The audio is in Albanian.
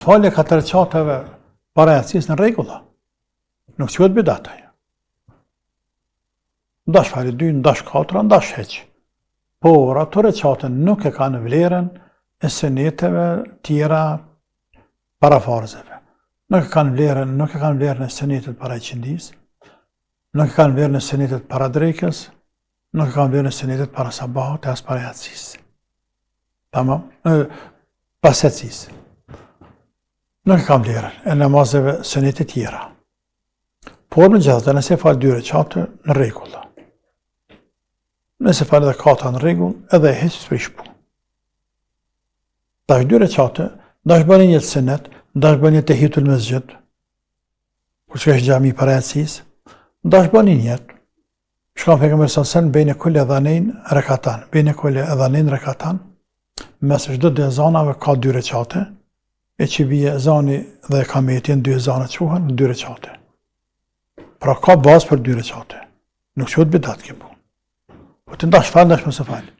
Falja 4 recateve para yatsis në rregulla. Nuk quhet bidat ajo. Ndash fali 2, ndash 4, ndash hiç. Por ato recate nuk e kanë vlerën e seneteve tjera para farzeve. Nuk e kanë vlerën e senetet para qindis, nuk e kanë vlerën e senetet para drekës, nuk e kanë vlerën e senetet para sabahut e as para yatsis. Tamam? Pas yatsis. Nuk e kam vlerën e namazeve senetet tjera. Por në gjithë, nëse falë 2 recate në rregull. Nëse falë edhe 4 në rregull, edhe hiç s'prish punë. Tash 2 recate, ndash bën një senet, ndash bën një tehiyetul mesxhid, kur shkesh xhami para yatsis, ndash bën një jetë. Shkon pejgamberi sallallahu alajhi wasallam bejnë kulli adhanin rekatan, bejnë kulli adhanin rekatan, mes çdo dy ezanave ka 2 recate. E që bie ezani dhe kametin 2 ezana quhen 2 recate. Pra ka bazë për 2 recate. Nuk quhet bidat kjo punë. Po të ndash fal, ndash mos e fal.